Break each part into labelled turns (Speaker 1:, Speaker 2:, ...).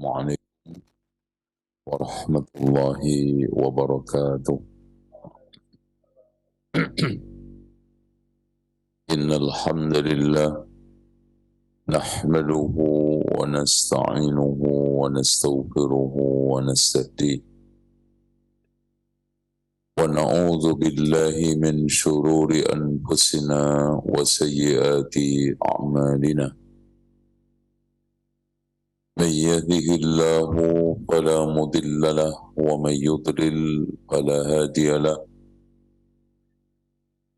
Speaker 1: Assalamualaikum warahmatullahi wabarakatuh. Innal hamdalillah nahmaduhu wa nasta'inuhu wa nastaghfiruhu wa nastahdiih wa na'udzu billahi min shururi anfusina wa sayyiati a'malina. من يهده الله فلا مضل له ومن يضلل فلا هادي له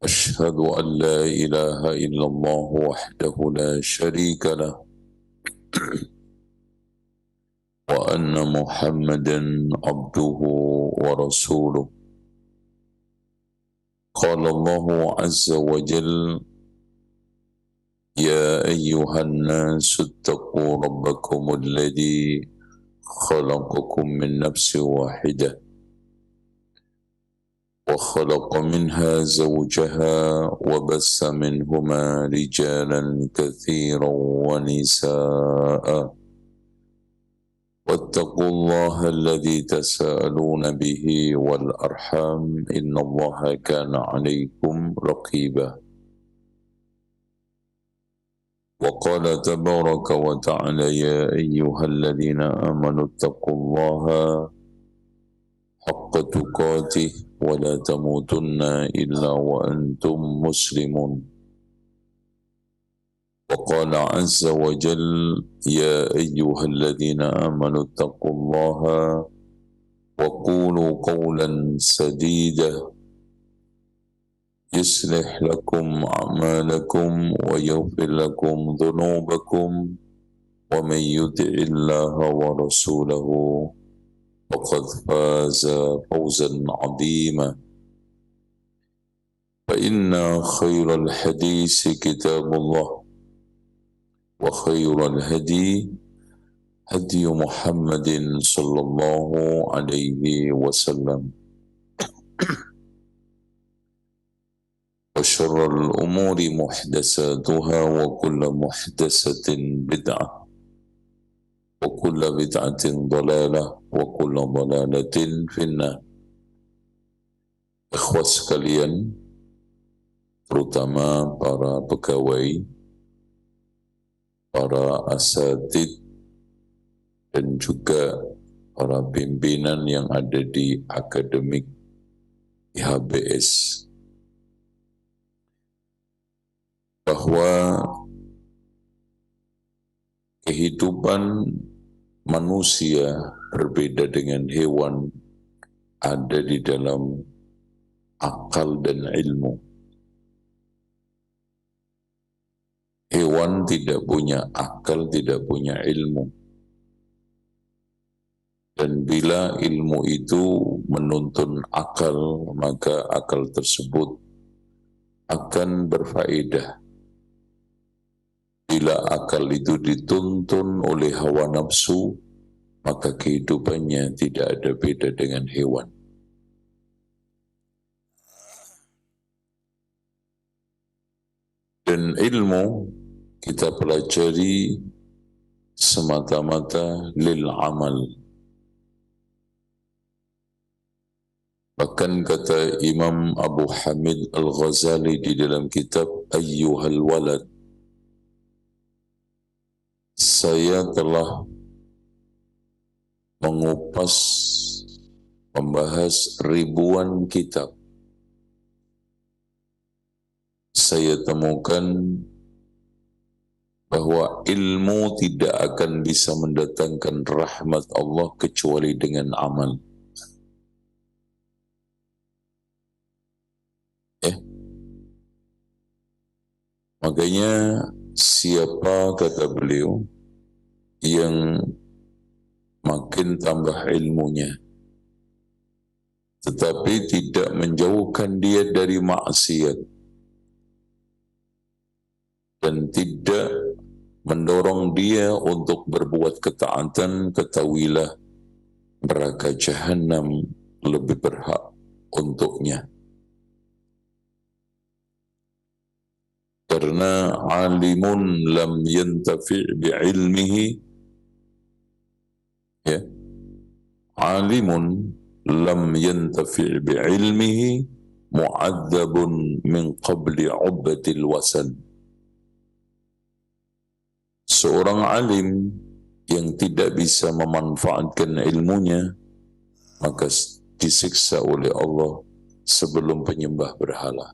Speaker 1: أشهد أن لا إله إلا الله وحده لا شريك له وأن محمدا عبده ورسوله. قال الله عز وجل: يا أيها الناس اتقوا ربكم الذي خلقكم من نفس واحدة وخلق منها زوجها وبث منهما رجالا كثيرا ونساء واتقوا الله الذي تساءلون به والأرحام إن الله كان عليكم رقيبا. وقال تبارك وتعالى: يا أيها الذين آمنوا اتقوا الله حق تقاته ولا تموتن إلا وأنتم مسلمون. وقال عز وجل: يا أيها الذين آمنوا اتقوا الله وقولوا قولا سديدا يصلح لكم أعمالكم ويغفر لكم ذنوبكم ومن يطع الله ورسوله فقد فاز فوزا عظيما. فإن خير الحديث كتاب الله وخير الهدي هدي محمد صلى الله عليه وسلم وشر الأمور محدثاتها وكل محدثة بدعة وكل بدعة ضلالة وكل ضلالة في النار. Ikhwas sekalian, terutama para pegawai, para asatid, dan juga para pimpinan yang ada di akademik IHBS, bahwa kehidupan manusia berbeda dengan hewan ada di dalam akal dan ilmu. Hewan tidak punya akal, tidak punya ilmu. Dan bila ilmu itu menuntun akal, maka akal tersebut akan berfaedah. Bila akal itu dituntun oleh hawa nafsu, maka kehidupannya tidak ada beda dengan hewan. Dan ilmu kita pelajari semata-mata lil amal. Bahkan kata Imam Abu Hamid Al-Ghazali di dalam kitab Ayyuhal Walad, saya telah mengupas, membahas ribuan kitab. Saya temukan bahwa ilmu tidak akan bisa mendatangkan rahmat Allah kecuali dengan amal. Makanya siapa, kata beliau, yang makin tambah ilmunya tetapi tidak menjauhkan dia dari maksiat dan tidak mendorong dia untuk berbuat ketaatan, ketahuilah neraka jahanam lebih berhak untuknya. Karena alimun lam yantafi' bi'ilmihi alimun lam yantafi' bi'ilmihi mu'adzabun min qabli ubbatil wasan. Seorang alim yang tidak bisa memanfaatkan ilmunya, maka disiksa oleh Allah sebelum penyembah berhala.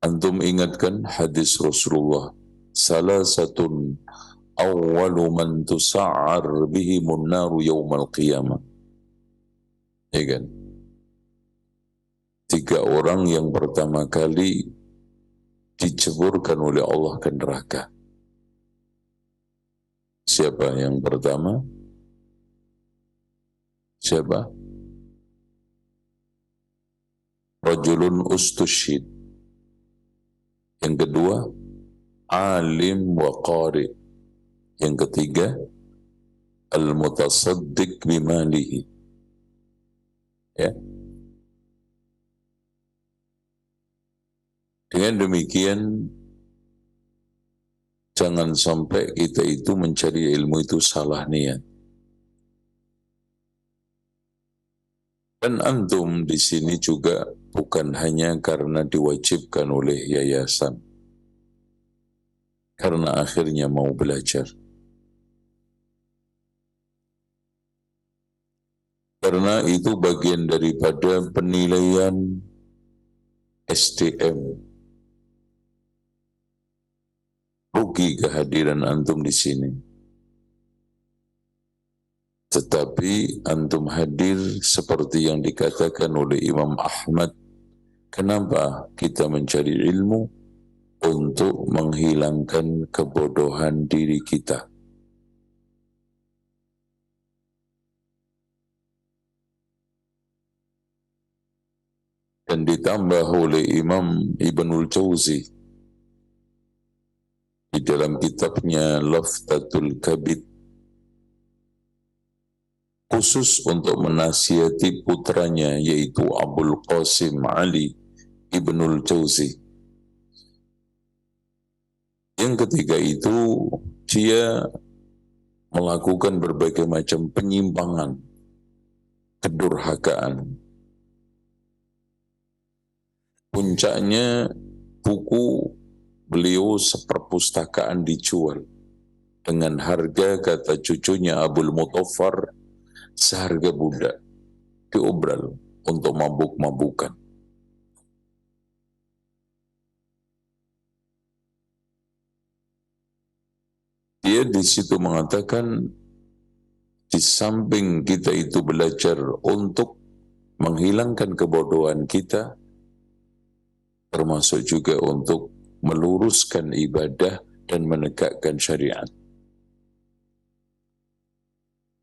Speaker 1: Antum ingatkan hadis Rasulullah, salasatun awwalu man tusa'ar bihimun naru yawmal qiyamah. Ya kan? 3 orang yang pertama kali diceburkan oleh Allah ke neraka. Siapa yang pertama? Siapa? Rajulun ustushid. Yang kedua, alim wa qari. Yang ketiga, al-mutasaddiq bimalihi. Ya. Dengan demikian, jangan sampai kita itu mencari ilmu itu salah niat. Dan antum di sini juga bukan hanya karena diwajibkan oleh yayasan, karena akhirnya mau belajar. Karena itu bagian daripada penilaian SDM. Rugi kehadiran antum di sini. Tetapi antum hadir seperti yang dikatakan oleh Imam Ahmad. Kenapa kita mencari ilmu? Untuk menghilangkan kebodohan diri kita. Dan ditambah oleh Imam Ibnul Jauzi di dalam kitabnya Laftatul Kabid, khusus untuk menasihati putranya yaitu Abul Qasim Ali Ibnul Jauzi. Yang ketiga itu dia melakukan berbagai macam penyimpangan, kedurhakaan. Puncaknya buku beliau seperpustakaan dijual dengan harga, kata cucunya Abul Mutaffar, seharga budak, diobral untuk mabuk-mabukan. Dia di situ mengatakan, di samping kita itu belajar untuk menghilangkan kebodohan kita, termasuk juga untuk meluruskan ibadah dan menegakkan syariat.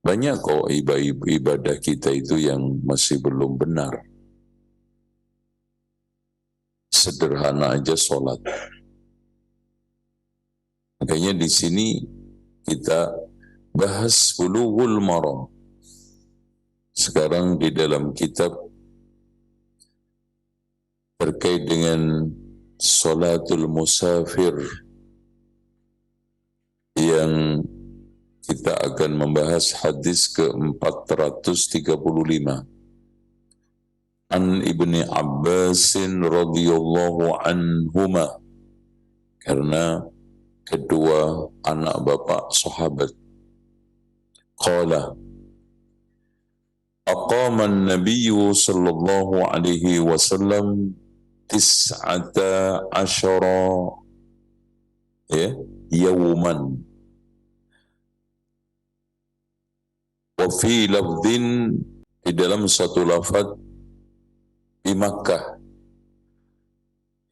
Speaker 1: Banyak kok ibadah kita itu yang masih belum benar. Sederhana aja sholat. Makanya di sini kita bahas Bulughul Maram. Sekarang di dalam kitab terkait dengan Salatul Musafir yang kita akan membahas hadis ke-435. An Ibni Abbasin radhiyallahu anhuma, karena kedua anak bapak sahabat. Qala aqama an-nabiyyu sallallahu alaihi wasallam 19 yawman wa fi lafdhin, di dalam satu lafaz, di Makkah.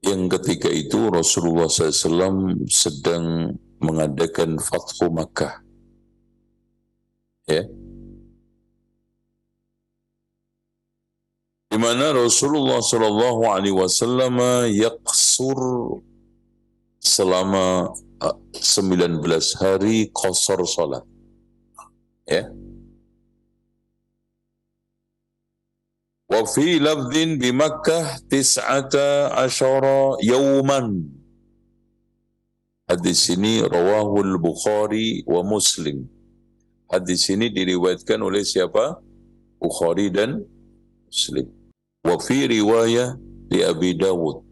Speaker 1: Yang ketika itu Rasulullah SAW sedang mengadakan Fathu Makkah. Ya. Di mana Rasulullah SAW yaksur selama 19 hari qasar salat. Ya. Wa fi lafdhin bi Makkah 19 yawman. Hadis ini rawahul Bukhari wa Muslim. Hadis ini diriwayatkan oleh siapa? Bukhari dan Muslim. Wa fi riwayah di Abi Dawud.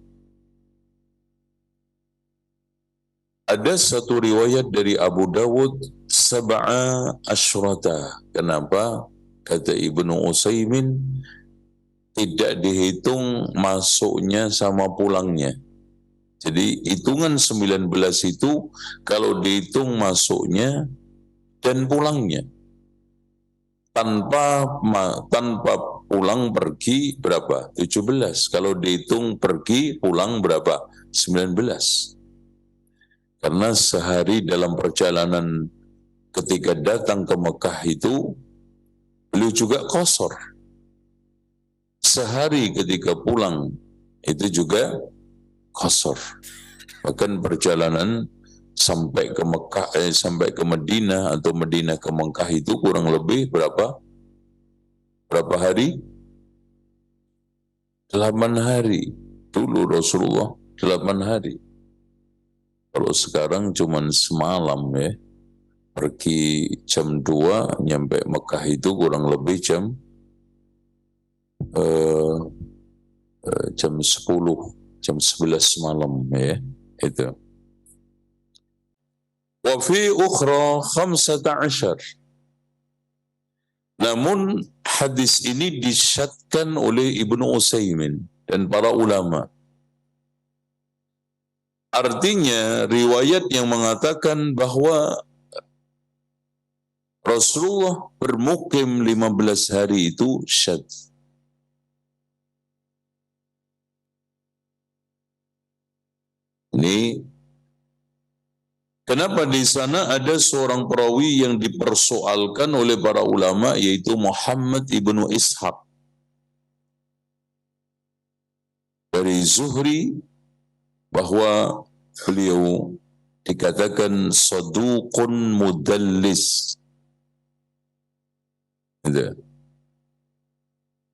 Speaker 1: Ada satu riwayat dari Abu Dawud, sab'a asyrata. Kenapa? Kata Ibnu Utsaimin, tidak dihitung masuknya sama pulangnya. Jadi hitungan 19 itu kalau dihitung masuknya dan pulangnya. Tanpa pulang pergi berapa? 17. Kalau dihitung pergi pulang berapa? 19. Karena sehari dalam perjalanan ketika datang ke Mekah itu beliau juga qasar. Sehari ketika pulang itu juga qasar. Bahkan perjalanan sampai ke Mekah, sampai ke Madinah atau Madinah ke Mekah itu kurang lebih berapa hari? 8 hari. Dulu Rasulullah 8 hari. Kalau sekarang cuman semalam ya. Pergi jam 2, nyampe Mekah itu kurang lebih jam 10, jam 11 malam ya. Itu. Wa fi ukhra 15. Namun hadis ini disyatkan oleh Ibnu Utsaimin dan para ulama. Artinya riwayat yang mengatakan bahwa Rasulullah bermukim 15 hari itu syadz. Ini kenapa di sana ada seorang perawi yang dipersoalkan oleh para ulama yaitu Muhammad ibnu Ishaq dari Zuhri bahwa beliau dikatakan saduqun mudallis.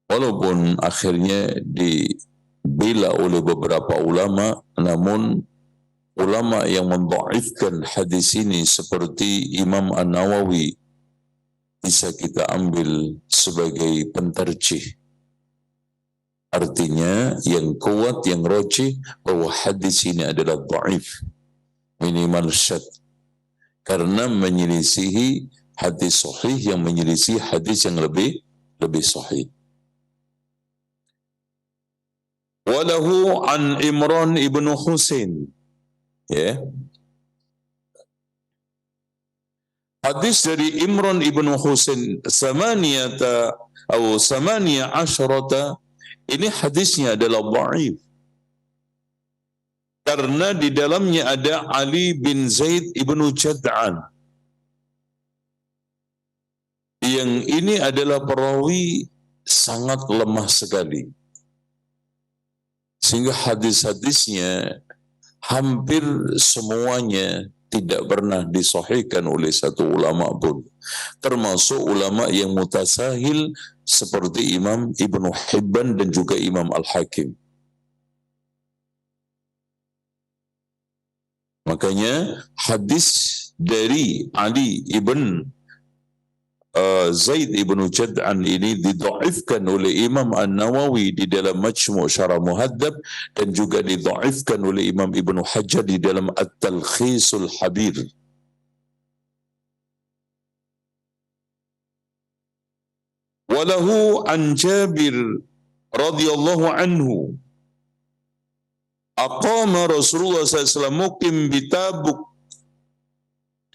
Speaker 1: Walaupun akhirnya dibela oleh beberapa ulama, namun ulama yang mendhaifkan hadis ini seperti Imam An-Nawawi bisa kita ambil sebagai penterjih. Artinya yang kuat, yang rajih bahwa hadis ini adalah dhaif, minimal syadz, karena menyelisihi hadis sahih yang menyelisihi hadis yang lebih sahih. Walahu an Imran ibnu Husain. Ya. Hadis dari Imran ibnu Husain samaniya asyrata, ini hadisnya adalah dhaif. Karena di dalamnya ada Ali bin Zaid ibnu Jad'an. Yang ini adalah perawi sangat lemah sekali. Sehingga hadis-hadisnya hampir semuanya tidak pernah disahihkan oleh satu ulama pun. Termasuk ulama yang mutasahil seperti Imam Ibnu Hibban dan juga Imam Al-Hakim. Makanya hadis dari Ali ibn Zaid ibnu Jad'an ini didhaifkan oleh Imam An-Nawawi di dalam Majmu' Syarah Muhadzab dan juga didhaifkan oleh Imam Ibnu Hajar di dalam At-Talkhisul Habir. Walahu an Jabir radhiyallahu anhu aqama Rasulullah SAW mukim bitabuk,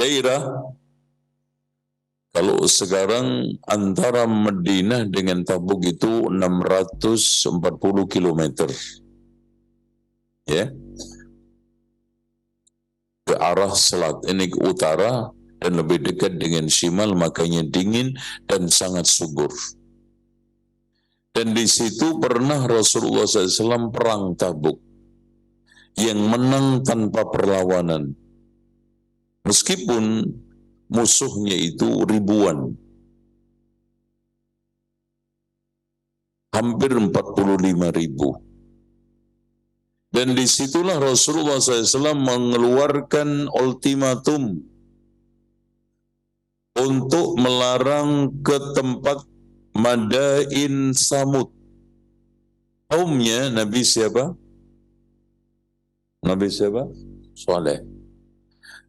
Speaker 1: daerah kalau sekarang antara Madinah dengan Tabuk itu 640 km. Ya. Ke arah selat, ini ke utara dan lebih dekat dengan Shimal, makanya dingin dan sangat subur. Dan di situ pernah Rasulullah SAW perang Tabuk yang menang tanpa perlawanan. Meskipun musuhnya itu ribuan. Hampir 45.000. Dan disitulah Rasulullah SAW mengeluarkan ultimatum untuk melarang ke tempat Madain Samud. Kaumnya Nabi siapa? Nabi siapa? Saleh.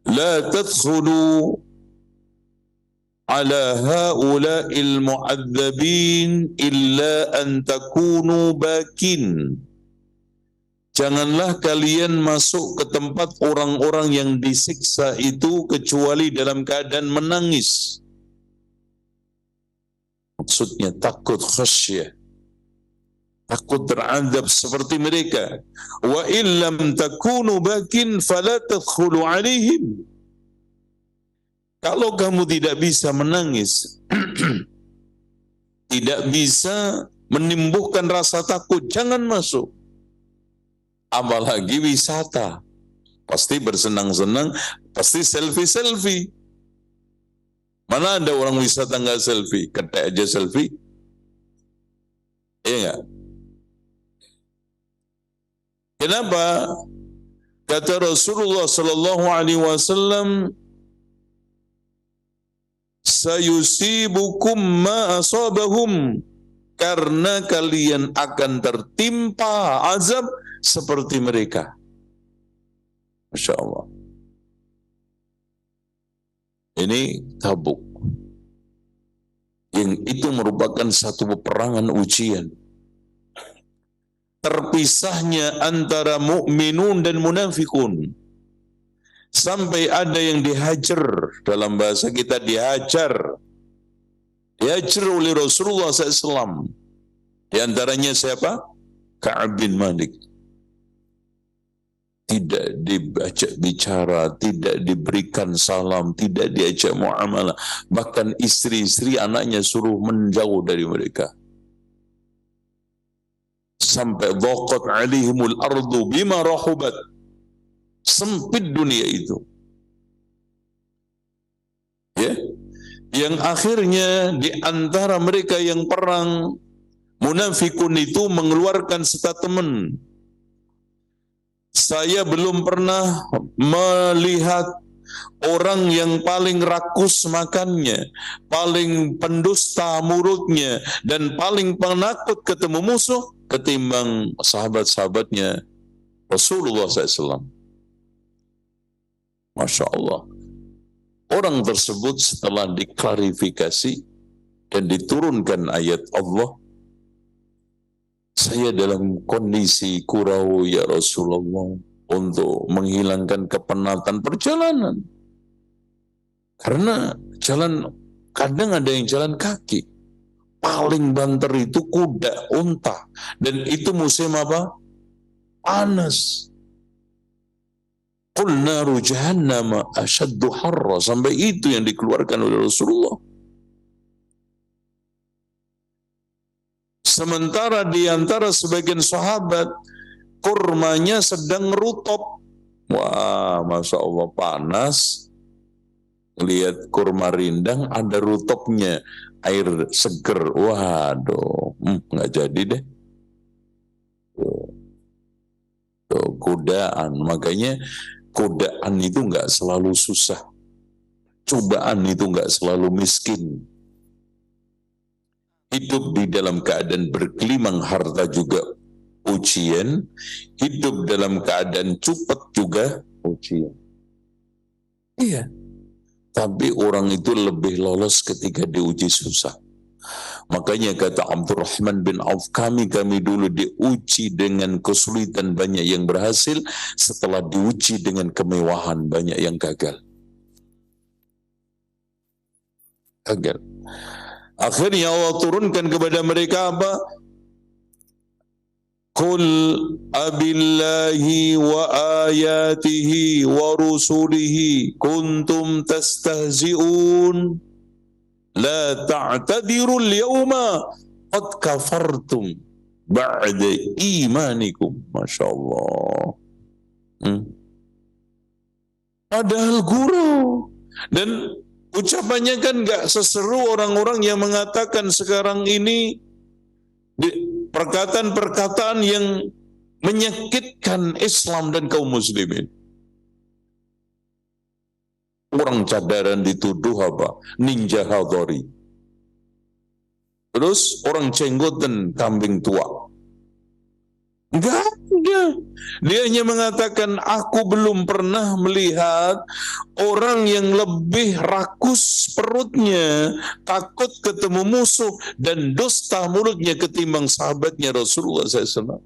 Speaker 1: La tadkhulu ala haula'il mu'adzabin illa an takunu bakin. Janganlah kalian masuk ke tempat orang-orang yang disiksa itu kecuali dalam keadaan menangis. Maksudnya takut khasyah, takut terazab seperti mereka. Wa illam takunu bakin fala tadkhulu alaihim. Kalau kamu tidak bisa menangis, tidak bisa menimbuhkan rasa takut, jangan masuk. Apalagi wisata, pasti bersenang-senang, pasti selfie-selfie. Mana ada orang wisata nggak selfie? Ketek aja selfie. Iya nggak? Kenapa? Kata Rasulullah Sallallahu Alaihi Wasallam, sayusibukum ma asabahum, karena kalian akan tertimpa azab seperti mereka. Masya Allah. Ini Tabuk, yang itu merupakan satu peperangan ujian. Terpisahnya antara mukminun dan munafikun. Sampai ada yang dihajar, dalam bahasa kita dihajar oleh Rasulullah SAW. Di antaranya siapa? Ka'ab bin Malik. Tidak diajak bicara, tidak diberikan salam, tidak diajak muamalah. Bahkan istri-istri anaknya suruh menjauh dari mereka. Sampai dhaqat alaihimul ardu bima rahubat. Sempit dunia itu. Ya. Yang akhirnya di antara mereka yang perang, munafikun itu mengeluarkan statement. Saya belum pernah melihat orang yang paling rakus makannya, paling pendusta mulutnya, dan paling penakut ketemu musuh ketimbang sahabat-sahabatnya Rasulullah SAW. Masya Allah. Orang tersebut setelah diklarifikasi dan diturunkan ayat Allah, saya dalam kondisi kurau ya Rasulullah untuk menghilangkan kepenatan perjalanan. Karena jalan, kadang ada yang jalan kaki. Paling banter itu kuda, unta. Dan itu musim apa? Panas. Qul naru jahannama asyaddu harra. Sampai itu yang dikeluarkan oleh Rasulullah. Sementara di antara sebagian sahabat, kurmanya sedang rutop. Wah, Masya Allah, panas. Lihat kurma rindang, ada rutopnya, air seger. Waduh, nggak jadi deh. Tuh, godaan. Makanya godaan itu nggak selalu susah. Cobaan itu nggak selalu miskin. Hidup di dalam keadaan bergelimang harta juga ujian, hidup dalam keadaan cupat juga ujian. Iya, tapi orang itu lebih lolos ketika diuji susah. Makanya kata Abdurrahman bin Auf, kami dulu diuji dengan kesulitan, banyak yang berhasil. Setelah diuji dengan kemewahan, banyak yang gagal. Gagal. Akhirnya Allah turunkan kepada mereka apa? Qul abillahi wa ayatihi wa rusulihi kuntum tastahzi'un la ta'tadiru al-yawma qad kafartum ba'da imanikum. Masya Allah. Padahal guru. Dan ucapannya kan gak seseru orang-orang yang mengatakan sekarang ini perkataan-perkataan yang menyakitkan Islam dan kaum muslimin. Orang cadaran dituduh apa? Ninja hadori. Terus orang jenggotan kambing tua. Enggak ada. Dia hanya mengatakan, aku belum pernah melihat orang yang lebih rakus perutnya, takut ketemu musuh, dan dusta mulutnya ketimbang sahabatnya Rasulullah SAW.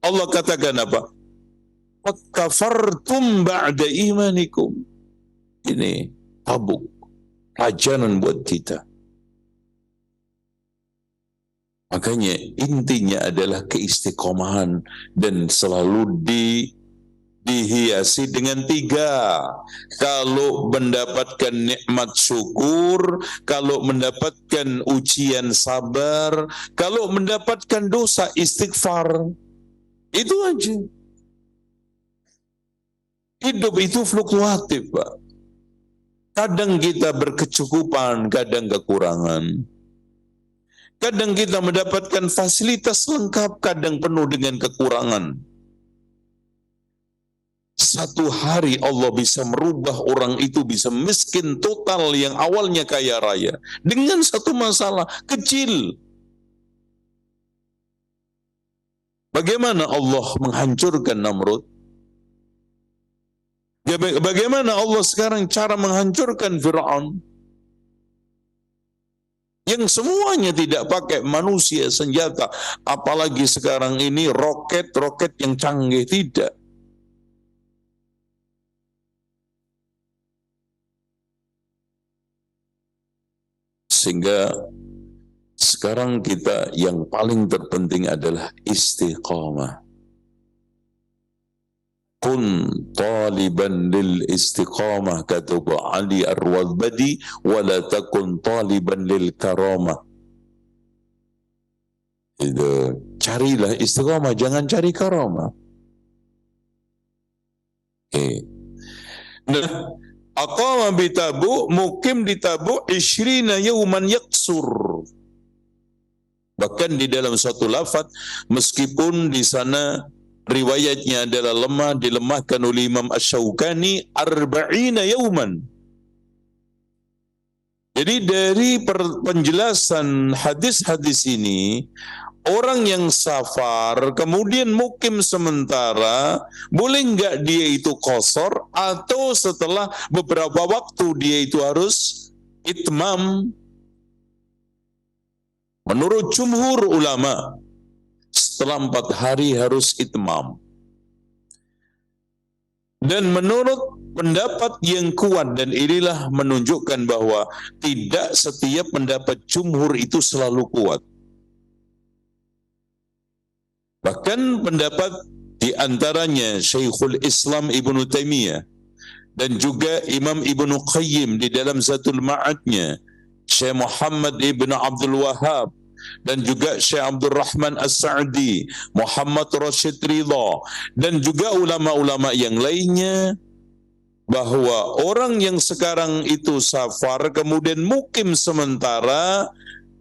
Speaker 1: Allah katakan apa? Qad kafartum ba'da imanikum. Ini tabuk, pelajaran buat kita. Makanya intinya adalah keistiqomahan dan selalu dihiasi dengan 3. Kalau mendapatkan nikmat syukur, kalau mendapatkan ujian sabar, kalau mendapatkan dosa istighfar. Itu aja. Hidup itu fluktuatif, Pak. Kadang kita berkecukupan, kadang kekurangan. Kadang kita mendapatkan fasilitas lengkap, kadang penuh dengan kekurangan. Satu hari Allah bisa merubah orang itu bisa miskin total yang awalnya kaya raya. Dengan satu masalah kecil. Bagaimana Allah menghancurkan Namrud? Bagaimana Allah sekarang cara menghancurkan Fir'aun? Yang semuanya tidak pakai manusia senjata, apalagi sekarang ini roket-roket yang canggih, tidak. Sehingga sekarang kita yang paling terpenting adalah istiqamah. Kun taliban lil istiqamah, kata Ali Ar-Rawbadi, wala takun taliban lil karamah. Itu, carilah istiqamah, jangan cari karamah. Nah, aqama bi Tabuk, mukim di Tabuk 20 yauman yaksur. Bahkan di dalam satu lafaz, meskipun di sana riwayatnya adalah lemah, dilemahkan oleh Imam Asy-Syaukani 40 yauman. Jadi dari penjelasan hadis-hadis ini, orang yang safar kemudian mukim sementara, boleh enggak dia itu qasar, atau setelah beberapa waktu dia itu harus itmam? Menurut jumhur ulama, setelah 4 hari harus itmam. Dan menurut pendapat yang kuat, dan inilah menunjukkan bahwa tidak setiap pendapat jumhur itu selalu kuat. Bahkan pendapat di antaranya Syekhul Islam Ibnu Taimiyah dan juga Imam Ibnu Qayyim di dalam Zadul Ma'adnya, Syekh Muhammad Ibn Abdul Wahhab, dan juga Syekh Abdul Rahman As-Sa'di, Muhammad Rashid Ridha, dan juga ulama-ulama yang lainnya, bahwa orang yang sekarang itu safar kemudian mukim sementara,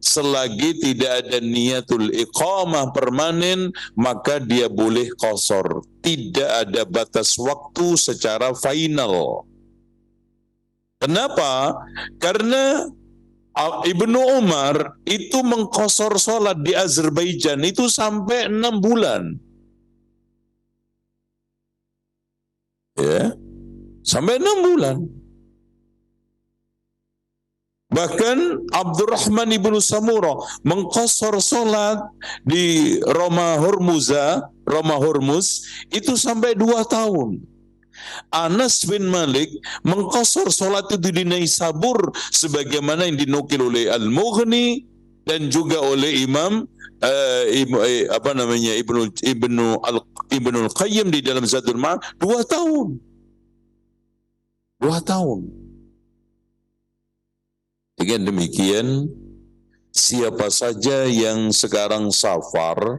Speaker 1: selagi tidak ada niatul iqamah permanen, maka dia boleh qasar. Tidak ada batas waktu secara final. Kenapa? Karena Ibnu Umar itu mengqasar sholat di Azerbaijan itu sampai 6 bulan. Ya, sampai 6 bulan. Bahkan Abdurrahman ibnu Samurah mengqasar sholat di Roma Hormuz itu sampai 2 tahun. Anas bin Malik mengqasar sholat itu di Naisabur sebagaimana yang dinukil oleh Al-Mughni dan juga oleh Imam Ibnu Al-Qayyim di dalam Zadul Ma'ad 2 tahun. 2 tahun. Dengan demikian, siapa saja yang sekarang safar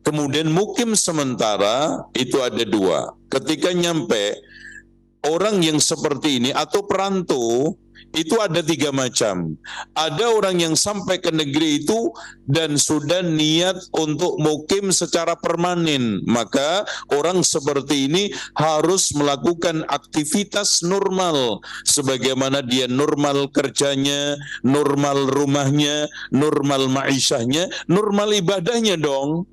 Speaker 1: kemudian mukim sementara, itu ada 2. Ketika nyampe, orang yang seperti ini atau perantau itu ada 3 macam. Ada orang yang sampai ke negeri itu dan sudah niat untuk mukim secara permanen, maka orang seperti ini harus melakukan aktivitas normal sebagaimana dia normal kerjanya, normal rumahnya, normal ma'isyahnya, normal ibadahnya dong.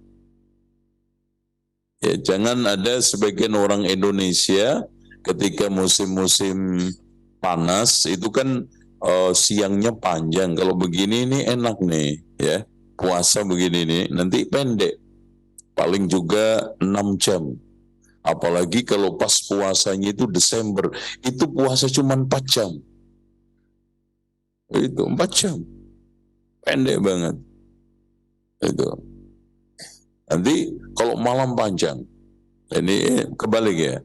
Speaker 1: Ya, jangan ada sebagian orang Indonesia ketika musim-musim panas itu kan siangnya panjang. Kalau begini ini enak nih, ya. Puasa begini nih, nanti pendek. Paling juga 6 jam. Apalagi kalau pas puasanya itu Desember, itu puasa cuma 4 jam. Itu 4 jam. Pendek banget. Itu. Nanti kalau malam panjang, ini kebalik ya.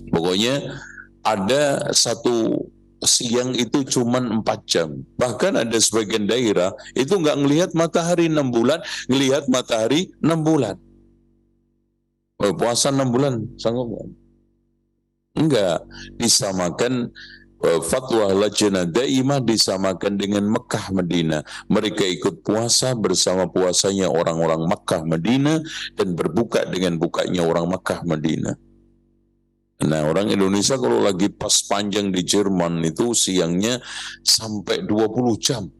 Speaker 1: Pokoknya ada satu siang itu cuma 4 jam. Bahkan ada sebagian daerah itu nggak ngelihat matahari 6 bulan, ngelihat matahari 6 bulan. Oh, puasa 6 bulan, sanggup nggak? Enggak, disamakan fatwa Lajnah Daimah disamakan dengan Mekah Madinah. Mereka ikut puasa bersama puasanya orang-orang Mekah Madinah dan berbuka dengan bukanya orang Mekah Madinah. Nah, orang Indonesia kalau lagi pas panjang di Jerman itu siangnya sampai 20 jam.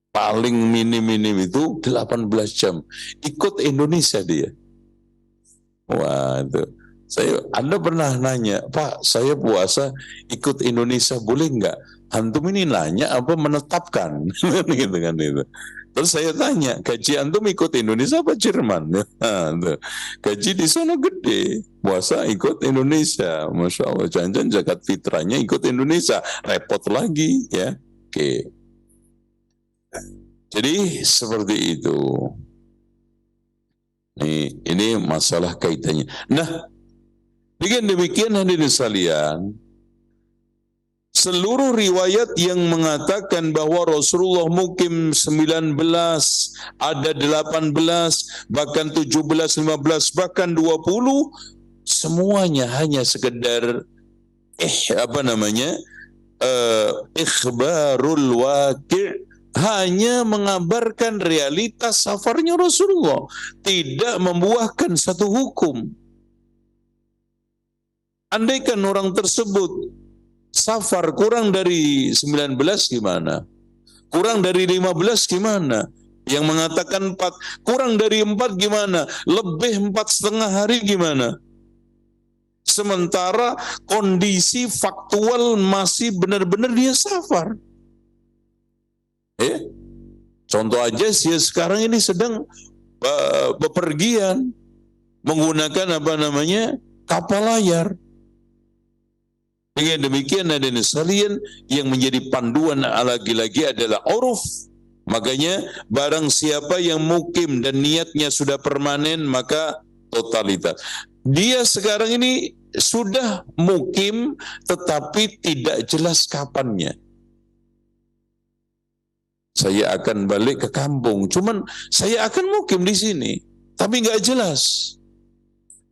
Speaker 1: Paling minim-minim itu 18 jam. Ikut Indonesia dia. Wah, itu. Anda pernah nanya, Pak, saya puasa ikut Indonesia boleh nggak? Antum ini nanya apa menetapkan? Gitu kan itu. Terus saya tanya, gaji antum ikut Indonesia apa Jerman? Nah, gaji di sana gede, puasa ikut Indonesia, masya Allah. Jangan-jangan zakat fitrahnya ikut Indonesia, repot lagi ya. Oke. Jadi seperti itu. Ini masalah kaitannya. Nah, dengan demikian hadirin sekalian, seluruh riwayat yang mengatakan bahwa Rasulullah mukim 19, ada 18, bahkan 17, 15, bahkan 20, semuanya hanya sekedar ikhbarul waqi', hanya mengabarkan realitas safarnya Rasulullah, tidak membuahkan satu hukum. Andaikan orang tersebut safar kurang dari 19 gimana? Kurang dari 15 gimana? Yang mengatakan 4, kurang dari 4 gimana? Lebih 4,5 hari gimana? Sementara kondisi faktual masih benar-benar dia safar. Contoh aja sih sekarang ini sedang bepergian menggunakan kapal layar. Dengan demikian hadirin sekalian, yang menjadi panduan lagi-lagi adalah uruf. Makanya barang siapa yang mukim dan niatnya sudah permanen maka totalitas. Dia sekarang ini sudah mukim tetapi tidak jelas kapannya. Saya akan balik ke kampung, cuman saya akan mukim di sini, tapi nggak jelas.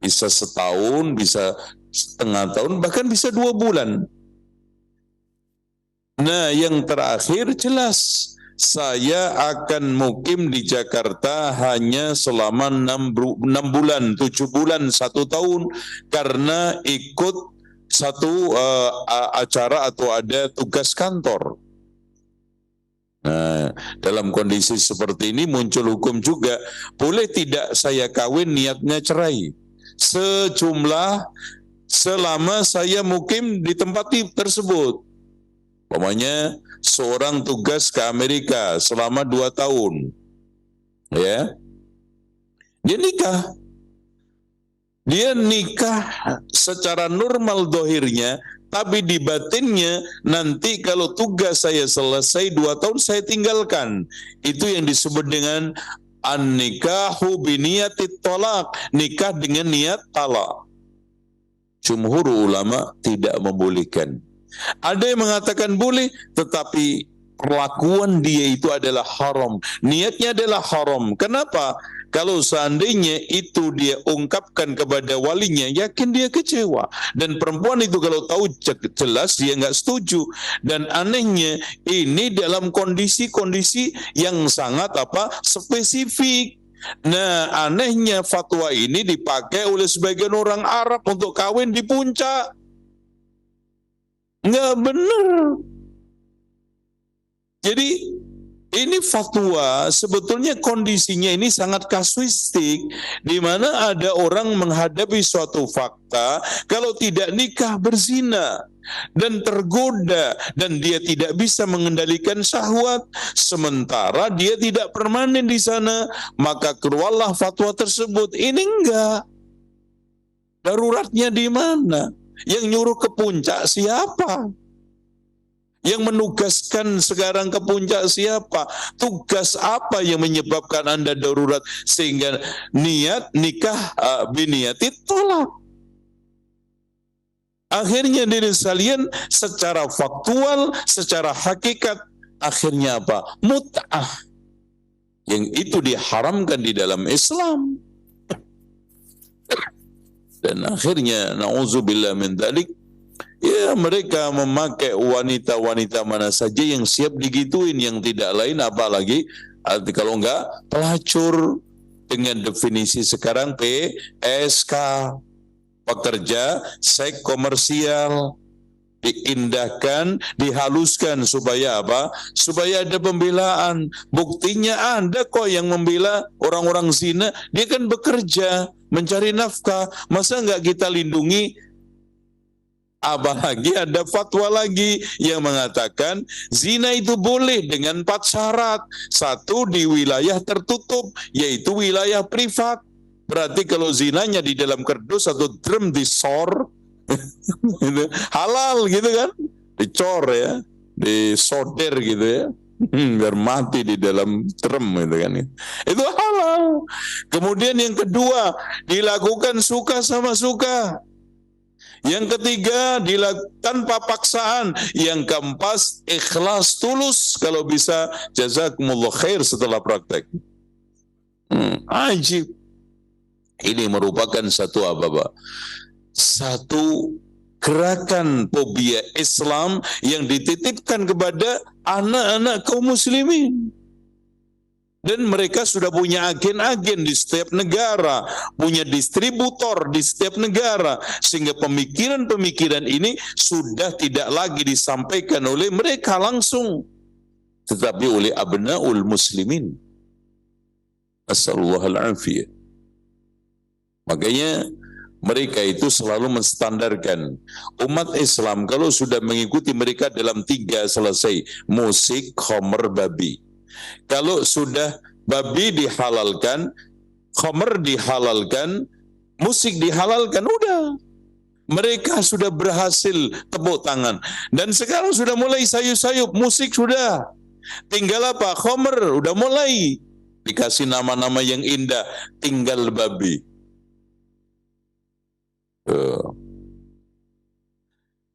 Speaker 1: Bisa setahun, bisa setengah tahun, bahkan bisa 2 bulan. Nah, yang terakhir jelas, saya akan mukim di Jakarta hanya selama 6 bulan, 7 bulan, 1 tahun, karena ikut satu acara atau ada tugas kantor. Nah, dalam kondisi seperti ini muncul hukum juga, boleh tidak saya kawin niatnya cerai? Sejumlah selama saya mukim di tempat tersebut. Umpamanya seorang tugas ke Amerika selama 2 tahun. Ya. Dia nikah secara normal dohirnya, tapi di batinnya nanti kalau tugas saya selesai 2 tahun saya tinggalkan. Itu yang disebut dengan an-nikahu biniyatit talaq, nikah dengan niat talak. Jumhur ulama tidak membolehkan. Ada yang mengatakan boleh, tetapi perlakuan dia itu adalah haram. Niatnya adalah haram. Kenapa? Kalau seandainya itu dia ungkapkan kepada walinya, yakin dia kecewa. Dan perempuan itu kalau tahu jelas dia nggak setuju. Dan anehnya ini dalam kondisi-kondisi yang sangat spesifik. Nah, anehnya fatwa ini dipakai oleh sebagian orang Arab untuk kawin di puncak. Nggak benar. Jadi ini fatwa sebetulnya kondisinya ini sangat kasuistik, di mana ada orang menghadapi suatu fakta kalau tidak nikah berzina dan tergoda dan dia tidak bisa mengendalikan syahwat, sementara dia tidak permanen di sana, maka keluarlah fatwa tersebut. Ini enggak. Daruratnya di mana? Yang nyuruh ke puncak siapa? Yang menugaskan sekarang ke puncak siapa? Tugas apa yang menyebabkan Anda darurat sehingga niat nikah biniati tolak? Akhirnya diri sekalian secara faktual, secara hakikat, akhirnya apa? Mut'ah. Yang itu diharamkan di dalam Islam. Dan akhirnya na'udzubillah min dzalik, ya mereka memakai wanita-wanita mana saja yang siap digituin, yang tidak lain apalagi kalau enggak pelacur, dengan definisi sekarang PSK, pekerja seks komersial, diindahkan, dihaluskan supaya apa? Supaya ada pembelaan. Buktinya Anda kok yang membela orang-orang zina, dia kan bekerja, mencari nafkah. Masa enggak kita lindungi? Apalagi ada fatwa lagi yang mengatakan zina itu boleh dengan 4 syarat. 1, di wilayah tertutup, yaitu wilayah privat. Berarti kalau zinanya di dalam kerdus atau drum disor, halal gitu kan, dicor ya, disoder gitu ya, biar mati di dalam drum gitu kan, itu halal. Kemudian yang kedua, dilakukan suka sama suka. Yang ketiga, dilakukan tanpa paksaan. Yang keempat, ikhlas tulus. Kalau bisa, jazakumullah khair setelah praktek. Ajib. Ini merupakan satu satu gerakan fobia Islam yang dititipkan kepada anak-anak kaum muslimin. Dan mereka sudah punya agen-agen di setiap negara, punya distributor di setiap negara, sehingga pemikiran-pemikiran ini sudah tidak lagi disampaikan oleh mereka langsung, tetapi oleh abnaul muslimin. As'alullah al-afiyah. Makanya mereka itu selalu menstandarkan umat Islam kalau sudah mengikuti mereka dalam 3 selesai: musik, khamr, babi. Kalau sudah babi dihalalkan, khamr dihalalkan, musik dihalalkan, udah. Mereka sudah berhasil tepuk tangan. Dan sekarang sudah mulai sayup-sayup, musik sudah. Tinggal apa? Khamr, udah mulai. Dikasih nama-nama yang indah, tinggal babi.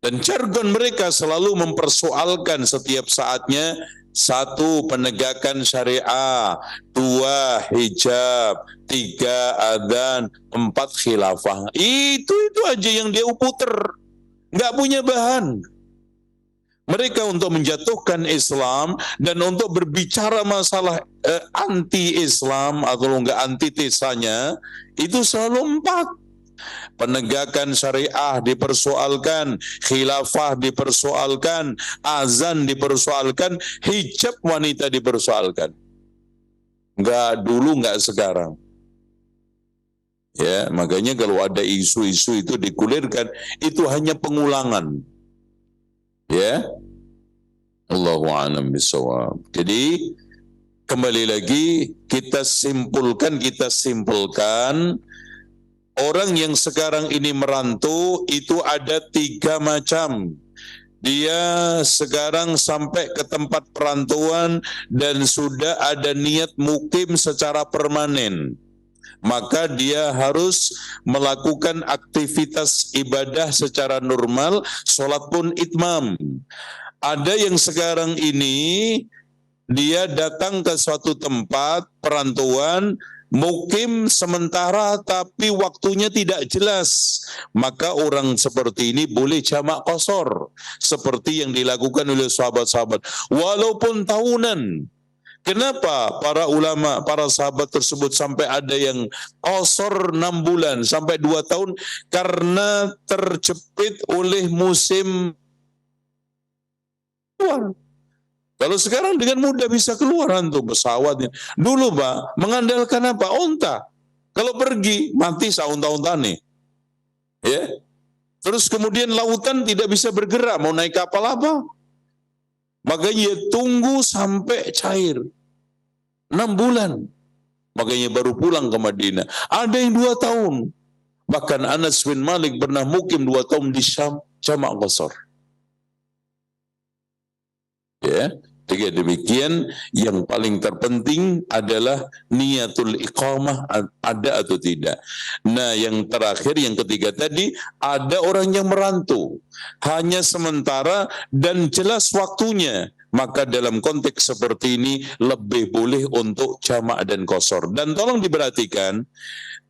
Speaker 1: Dan jargon mereka selalu mempersoalkan setiap saatnya: 1, penegakan syariah, 2, hijab, 3, adzan, 4, khilafah. Itu aja yang dia puter, nggak punya bahan. Mereka untuk menjatuhkan Islam dan untuk berbicara masalah anti-Islam atau enggak antitesanya, itu selalu 4. Penegakan syariah dipersoalkan, khilafah dipersoalkan, azan dipersoalkan, hijab wanita dipersoalkan. Enggak dulu, enggak sekarang. Ya, makanya kalau ada isu-isu itu digulirkan, itu hanya pengulangan. Ya. Allahu a'lam bishawab. Jadi kembali lagi kita simpulkan, orang yang sekarang ini merantau itu ada 3 macam. Dia sekarang sampai ke tempat perantauan dan sudah ada niat mukim secara permanen. Maka dia harus melakukan aktivitas ibadah secara normal, sholat pun itmam. Ada yang sekarang ini dia datang ke suatu tempat perantauan, mukim sementara tapi waktunya tidak jelas, maka orang seperti ini boleh jamak qasar seperti yang dilakukan oleh sahabat-sahabat walaupun tahunan. Kenapa para ulama, para sahabat tersebut sampai ada yang qasar 6 bulan sampai 2 tahun? Karena terjepit oleh musim keluar. Kalau sekarang dengan mudah bisa keluar untuk pesawatnya. Dulu Pak, mengandalkan apa? Onta. Kalau pergi, mati saunta-unta nih. Ya. Terus kemudian lautan tidak bisa bergerak, mau naik kapal apa? Makanya tunggu sampai cair. 6 bulan. Makanya baru pulang ke Madinah. Ada yang 2 tahun. Bahkan Anas bin Malik pernah mukim 2 tahun di Syam, jamak qasar. Ya, dengan demikian yang paling terpenting adalah niatul iqamah ada atau tidak. Nah, yang terakhir, yang ketiga tadi, ada orang yang merantau hanya sementara dan jelas waktunya. Maka dalam konteks seperti ini lebih boleh untuk jamak dan qasar. Dan tolong diperhatikan,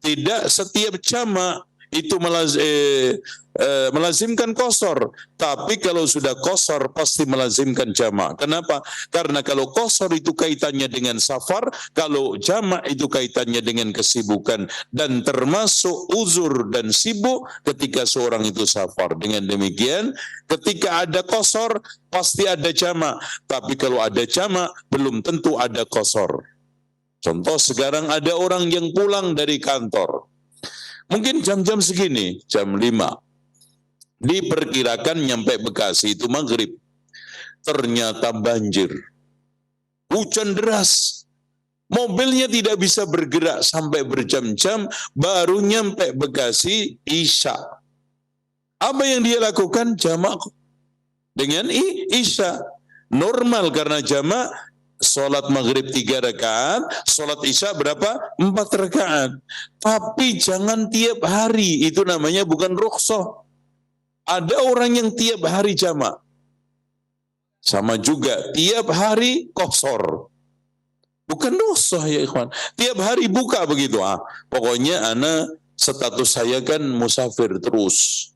Speaker 1: tidak setiap jamak itu melazimkan qasar, tapi kalau sudah qasar pasti melazimkan jamak. Kenapa? Karena kalau qasar itu kaitannya dengan safar, kalau jamak itu kaitannya dengan kesibukan, dan termasuk uzur dan sibuk ketika seorang itu safar. Dengan demikian, ketika ada qasar pasti ada jamak, tapi kalau ada jamak belum tentu ada qasar. Contoh sekarang ada orang yang pulang dari kantor, mungkin jam-jam segini, jam 5. Diperkirakan nyampe Bekasi itu maghrib. Ternyata banjir. Hujan deras. Mobilnya tidak bisa bergerak sampai berjam-jam, baru nyampe Bekasi Isya. Apa yang dia lakukan? Jamak dengan Isya. Normal karena jamak, sholat maghrib 3 rakaat, sholat isya berapa? 4 rakaat. Tapi jangan tiap hari, itu namanya bukan rukhsah. Ada orang yang tiap hari jamak. Sama juga, tiap hari qasar. Bukan rukhsah ya ikhwan. Tiap hari buka begitu. Pokoknya ana status saya kan musafir terus.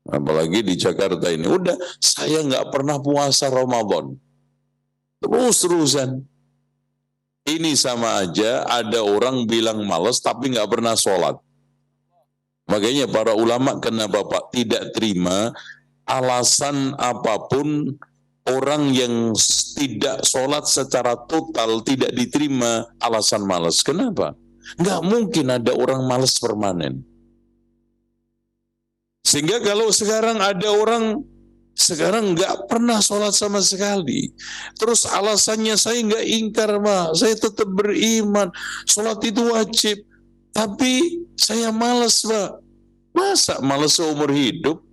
Speaker 1: Apalagi di Jakarta ini. Udah, saya nggak pernah puasa Ramadan. Terus-terusan. Ini sama aja ada orang bilang malas tapi nggak pernah sholat. Makanya para ulama kenapa Pak tidak terima alasan apapun orang yang tidak sholat secara total tidak diterima alasan malas. Kenapa? Nggak mungkin ada orang malas permanen. Sehingga kalau sekarang ada orang sekarang nggak pernah sholat sama sekali, terus alasannya saya nggak ingkar Pak, saya tetap beriman, sholat itu wajib, tapi saya malas Pak. Masa malas seumur hidup?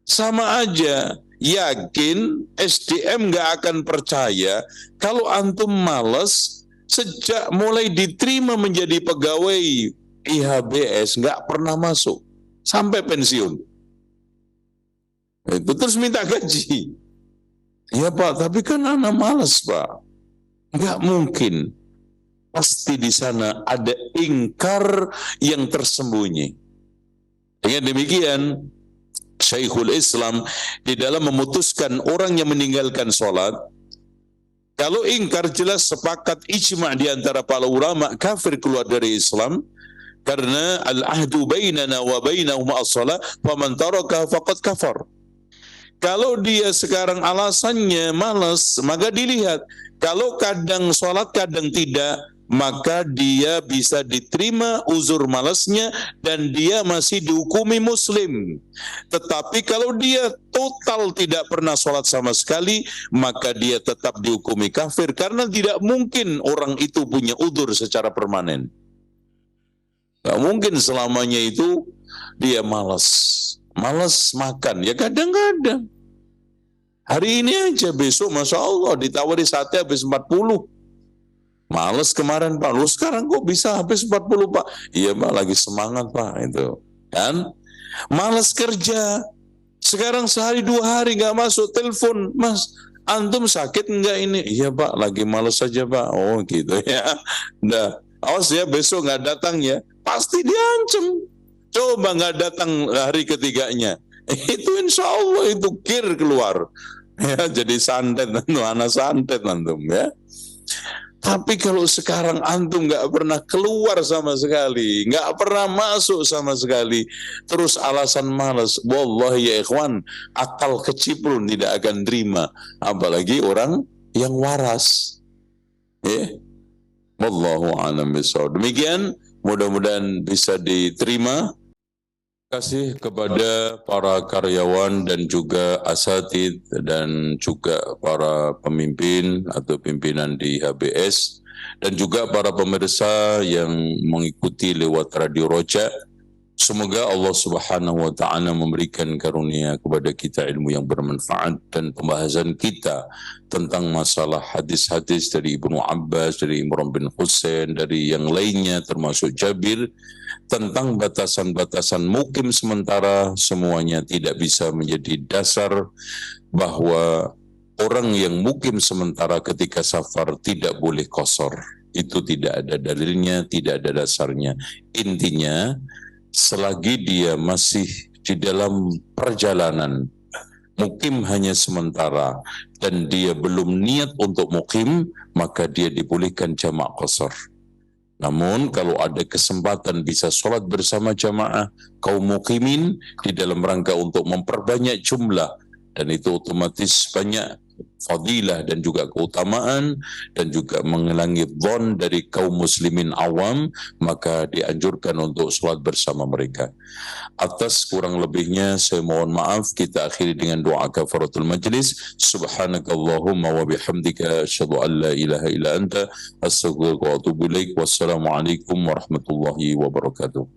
Speaker 1: Sama aja, yakin SDM nggak akan percaya kalau antum malas sejak mulai diterima menjadi pegawai IHBS nggak pernah masuk sampai pensiun. Itu terus minta gaji. Ya Pak, tapi kan anak malas Pak. Enggak mungkin. Pasti di sana ada ingkar yang tersembunyi. Dengan demikian, Syekhul Islam di dalam memutuskan orang yang meninggalkan sholat, kalau ingkar jelas sepakat ijma' di antara para ulama kafir keluar dari Islam, karena al-ahdu bainana wa bainahum as-shalah, faman taraka faqad kafar. Kalau dia sekarang alasannya malas, maka dilihat. Kalau kadang sholat, kadang tidak, maka dia bisa diterima uzur malasnya dan dia masih dihukumi muslim. Tetapi kalau dia total tidak pernah sholat sama sekali, maka dia tetap dihukumi kafir karena tidak mungkin orang itu punya uzur secara permanen. Gak mungkin selamanya itu dia malas makan, ya kadang-kadang. Hari ini aja, besok Masya Allah ditawari sate habis 40. Males kemarin Pak, lu sekarang kok bisa habis 40 Pak? Iya Pak, lagi semangat Pak, itu kan. Males kerja, sekarang sehari 2 hari gak masuk telepon, Mas antum sakit enggak ini? Iya Pak, lagi males saja Pak. Oh gitu ya. Nah, Awas ya, besok nggak datang ya, pasti diancam. Coba nggak datang hari ketiganya, itu insya Allah itu kir keluar. Ya, jadi santet, anak santet antum ya. Tapi kalau sekarang antum nggak pernah keluar sama sekali, nggak pernah masuk sama sekali, terus alasan malas, wallahi ya ikhwan, akal kecil pun tidak akan terima, apalagi orang yang waras. Ya, wallahu a'lam bishawab. Demikian, mudah-mudahan bisa diterima. Terima kasih kepada para karyawan dan juga asatid dan juga para pemimpin atau pimpinan di HBS dan juga para pemirsa yang mengikuti lewat Radio Roja. Semoga Allah Subhanahu wa taala memberikan karunia kepada kita ilmu yang bermanfaat, dan pembahasan kita tentang masalah hadis-hadis dari Ibnu Abbas, dari Imran bin Husain, dari yang lainnya termasuk Jabir, tentang batasan-batasan mukim sementara, semuanya tidak bisa menjadi dasar bahwa orang yang mukim sementara ketika safar tidak boleh qasar. Itu tidak ada dalilnya, tidak ada dasarnya. Intinya, selagi dia masih di dalam perjalanan, mukim hanya sementara, dan dia belum niat untuk mukim, maka dia dibolehkan jamak qasar. Namun kalau ada kesempatan bisa sholat bersama jamaah kaum mukimin di dalam rangka untuk memperbanyak jumlah, dan itu otomatis banyak fadilah dan juga keutamaan dan juga mengulangi dhon dari kaum muslimin awam, maka dianjurkan untuk sholat bersama mereka. Atas kurang lebihnya saya mohon maaf. Kita akhiri dengan doa kafaratul majlis. Subhanakallahumma wa bihamdika asyhadu an la ilaha illa anta astaghfiruka wa atubu ilaik. Wassalamualaikum warahmatullahi wabarakatuh.